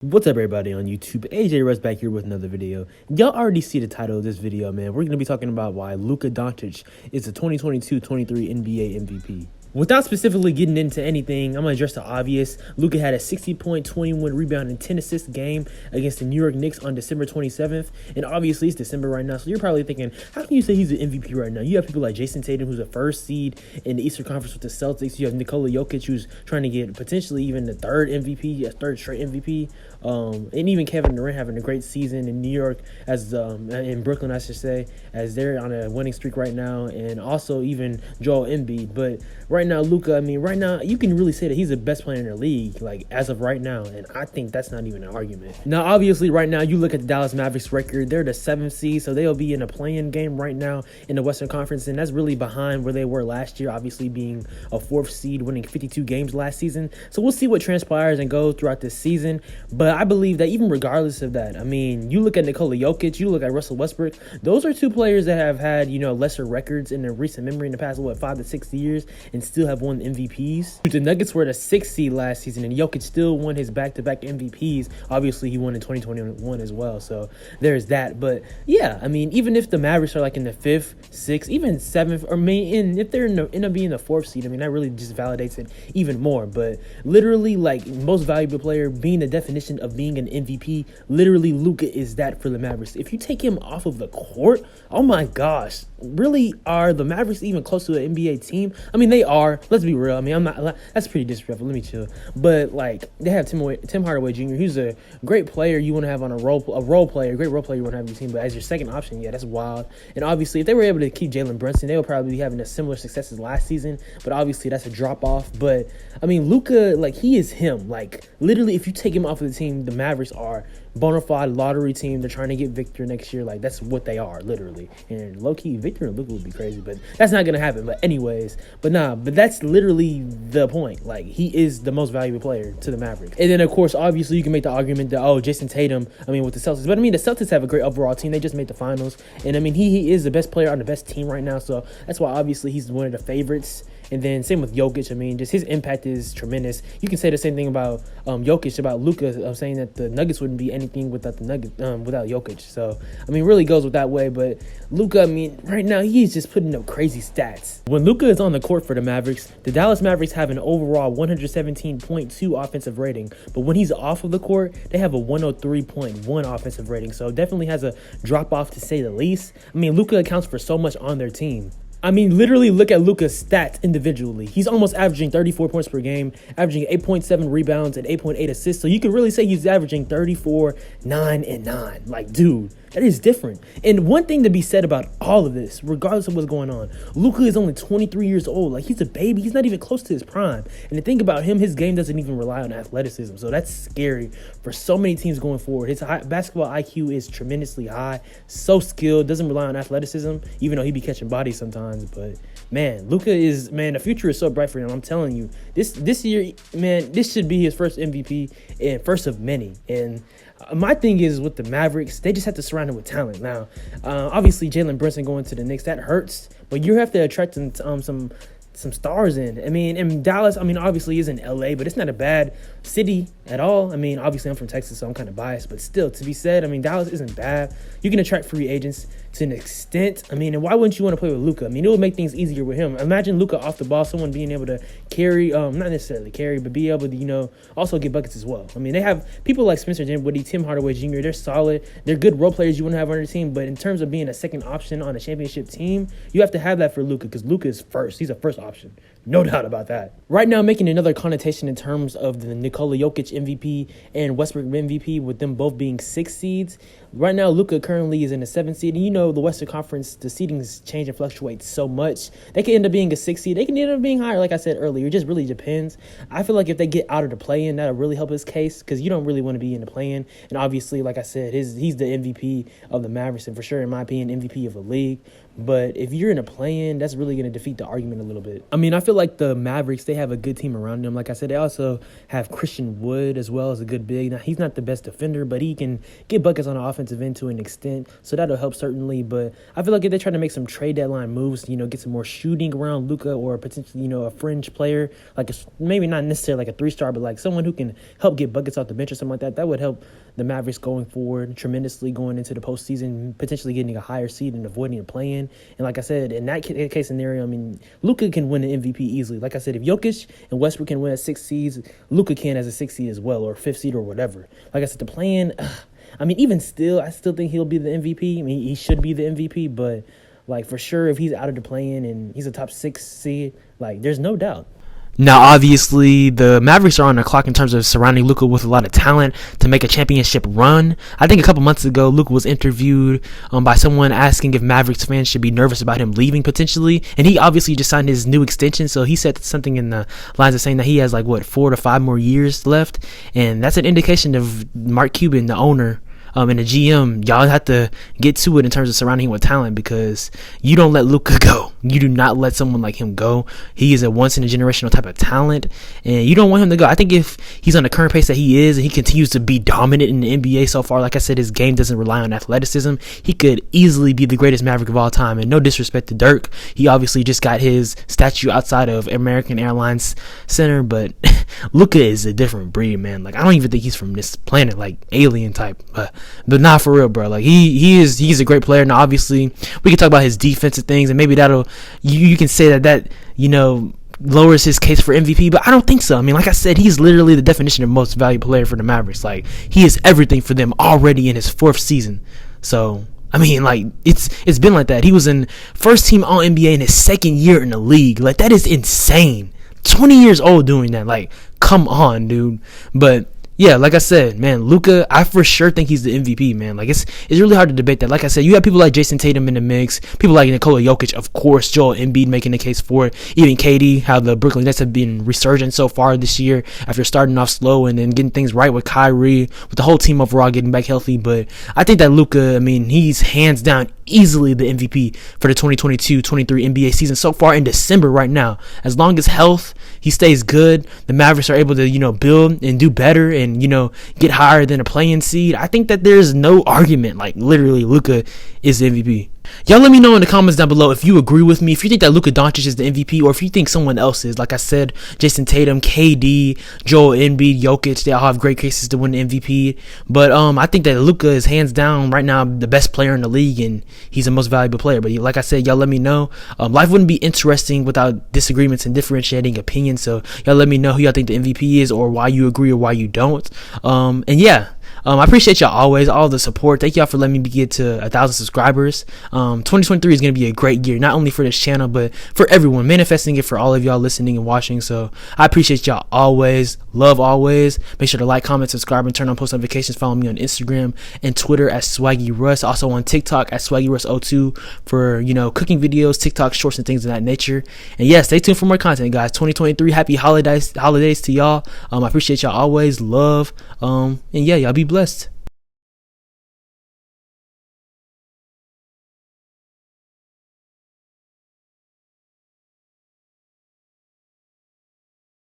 What's up, everybody on YouTube? AJ Russ back here with another video. Y'all already see the title of this video, man. We're going to be talking about why Luka Doncic is the 2022-23 NBA MVP. Without specifically getting into anything, I'm going to address the obvious. Luka had a 60-point, 21 rebound, and 10 assist game against the New York Knicks on December 27th. And obviously, it's December right now, so you're probably thinking, how can you say he's the MVP right now? You have people like Jason Tatum, who's the first seed in the Eastern Conference with the Celtics. You have Nikola Jokic, who's trying to get potentially even the third MVP, a third straight MVP. And even Kevin Durant having a great season in New York, as in Brooklyn, I should say, as they're on a winning streak right now, and also even Joel Embiid. But right now, Luka, right now, you can really say that he's the best player in the league, like, as of right now, and I think that's not even an argument. Now, obviously, right now, you look at the Dallas Mavericks record, they're the 7th seed, so they'll be in a play-in game right now in the Western Conference, and that's really behind where they were last year, obviously being a 4th seed, winning 52 games last season. So we'll see what transpires and goes throughout this season, but I believe that even regardless of that, you look at Nikola Jokic, you look at Russell Westbrook, those are two players that have had, lesser records in their recent memory in the past, 5 to 6 years, and still have won MVPs. The Nuggets were the 6th seed last season, and Jokic still won his back-to-back MVPs. Obviously, he won in 2021 as well, so there's that. But yeah, even if the Mavericks are like in the 5th, 6th, even 7th, or if they're end up being the 4th seed, that really just validates it even more. But literally, like, most valuable player being the definition of being an MVP, literally Luka is that for the Mavericks. If you take him off of the court, oh my gosh, really, are the Mavericks even close to an NBA team? They are. Let's be real. I'm not. That's pretty disrespectful. Let me chill. But like, they have Tim Hardaway Jr., who's a great player you want to have on a great role player you want to have on your team. But as your second option, yeah, that's wild. And obviously, if they were able to keep Jalen Brunson, they would probably be having a similar success as last season. But obviously, that's a drop off. But Luka, like, he is him. Like, literally, if you take him off of the team, the Mavericks are bona fide lottery team. They're trying to get Victor next year. Like, that's what they are, literally. And low-key, Victor and Luka would be crazy, but that's not going to happen. But anyways, but that's literally the point. Like, he is the most valuable player to the Mavericks. And then, of course, obviously, you can make the argument that, Jason Tatum, with the Celtics. But, the Celtics have a great overall team. They just made the finals. And, he is the best player on the best team right now. So, that's why, obviously, he's one of the favorites. And then same with Jokic. Just his impact is tremendous. You can say the same thing about Jokic, about Luka, saying that the Nuggets wouldn't be anything without the Nuggets, without Jokic. So, really goes with that way. But Luka, right now, he's just putting up crazy stats. When Luka is on the court for the Mavericks, the Dallas Mavericks have an overall 117.2 offensive rating. But when he's off of the court, they have a 103.1 offensive rating. So, definitely has a drop-off, to say the least. Luka accounts for so much on their team. Literally look at Luka's stats individually. He's almost averaging 34 points per game, averaging 8.7 rebounds and 8.8 assists. So you could really say he's averaging 34, 9, and 9. Like, dude, that is different. And one thing to be said about all of this, regardless of what's going on, Luka is only 23 years old. Like, he's a baby. He's not even close to his prime. And the thing about him, his game doesn't even rely on athleticism. So that's scary for so many teams going forward. His basketball IQ is tremendously high, so skilled, doesn't rely on athleticism, even though he be catching bodies sometimes. But man, Luka is, the future is so bright for him. I'm telling you, this year, this should be his first MVP and first of many. And my thing is with the Mavericks, they just have to surround him with talent. Now, obviously, Jalen Brunson going to the Knicks, that hurts, but you have to attract some stars in. And Dallas, obviously is in LA, but it's not a bad city at all. Obviously I'm from Texas, so I'm kind of biased, but still, to be said, Dallas isn't bad. You can attract free agents to an extent. And why wouldn't you want to play with Luka? It would make things easier with him. Imagine Luka off the ball, someone being able to carry, not necessarily carry, but be able to, also get buckets as well. They have people like Spencer Dinwiddie, Tim Hardaway Jr., they're solid. They're good role players you want to have on your team, but in terms of being a second option on a championship team, you have to have that for Luka, because Luka is first. He's a first option. No doubt about that. Right now, making another connotation in terms of the Nikola Jokic MVP and Westbrook MVP, with them both being 6 seeds. Right now, Luka currently is in the 7th seed. And the Western Conference, the seedings change and fluctuate so much. They can end up being a 6 seed. They can end up being higher, like I said earlier. It just really depends. I feel like if they get out of the play-in, that'll really help his case, because you don't really want to be in the play-in. And obviously, like I said, he's the MVP of the Mavericks, and for sure, in my opinion, MVP of the league. But if you're in a play-in, that's really going to defeat the argument a little bit. I feel like the Mavericks, they have a good team around them. Like I said, they also have Christian Wood as well as a good big. Now, he's not the best defender, but he can get buckets on the offensive end to an extent, so that'll help certainly. But I feel like if they're trying to make some trade deadline moves, get some more shooting around Luka or potentially, a fringe player, like maybe not necessarily like a 3-star, but like someone who can help get buckets off the bench or something like that, that would help the Mavericks going forward tremendously going into the postseason, potentially getting a higher seed and avoiding a play-in. And like I said, in that case scenario, I mean, Luka can win the MVP easily. Like I said, if Jokic and Westbrook can win as 6 seeds, Luka can as a 6 seed as well, or 5th seed or whatever. Like I said, the play-in, I mean, even still, I still think he'll be the MVP. I mean, he should be the MVP, but like for sure, if he's out of the play-in and he's a top 6 seed, like there's no doubt. Now, obviously, the Mavericks are on the clock in terms of surrounding Luka with a lot of talent to make a championship run. I think a couple months ago, Luka was interviewed by someone asking if Mavericks fans should be nervous about him leaving potentially. And he obviously just signed his new extension, so he said something in the lines of saying that he has 4 to 5 more years left. And that's an indication of Mark Cuban, the owner, and the GM, y'all have to get to it in terms of surrounding him with talent, because you don't let Luka go. You do not let someone like him go. He is a once-in-a-generational type of talent, and you don't want him to go. I think if he's on the current pace that he is, and he continues to be dominant in the NBA so far, like I said, his game doesn't rely on athleticism, he could easily be the greatest Maverick of all time. And no disrespect to Dirk, he obviously just got his statue outside of American Airlines Center, but Luka is a different breed, man. Like, I don't even think he's from this planet, like alien type, but not for real, bro. Like he's a great player. Now, obviously, we can talk about his defensive things, and maybe that'll you can say that lowers his case for MVP, but I don't think so. I mean, like I said, he's literally the definition of most valuable player for the Mavericks. Like, he is everything for them already in his 4th season. So, I mean, like, it's been like that. He was in first team All NBA in his 2nd year in the league. Like, that is insane. 20 years old doing that. Like, come on, dude. But yeah, like I said, man, Luka, I for sure think he's the MVP, man. Like, it's really hard to debate that. Like I said, you have people like Jason Tatum in the mix, people like Nikola Jokic, of course, Joel Embiid making the case for it, even KD, how the Brooklyn Nets have been resurgent so far this year after starting off slow and then getting things right with Kyrie, with the whole team overall getting back healthy. But I think that Luka, I mean, he's hands down easily the MVP for the 2022-23 NBA season so far in December right now. As long as health, he stays good, the Mavericks are able to, build and do better and, get higher than a play-in seed. I think that there's no argument. Like, literally, Luka is the MVP. Y'all let me know in the comments down below if you agree with me, if you think that Luka Doncic is the MVP, or if you think someone else is. Like I said, Jason Tatum, KD, Joel Embiid, Jokic, they all have great cases to win the MVP. But I think that Luka is hands down right now the best player in the league, and he's the most valuable player. But like I said, y'all let me know. Life wouldn't be interesting without disagreements and differentiating opinions. So y'all let me know who y'all think the MVP is, or why you agree or why you don't. And yeah. I appreciate y'all always, all the support. Thank y'all for letting me get to 1,000 subscribers. 2023 is going to be a great year, not only for this channel, but for everyone, manifesting it for all of y'all listening and watching. So I appreciate y'all always. Love always. Make sure to like, comment, subscribe, and turn on post notifications. Follow me on Instagram and Twitter at Swaggy Russ. Also on TikTok at Swaggy Russ02 for, cooking videos, TikTok shorts, and things of that nature. And yeah, stay tuned for more content, guys. 2023, happy holidays to y'all. I appreciate y'all always. Love. And yeah, y'all be blessed.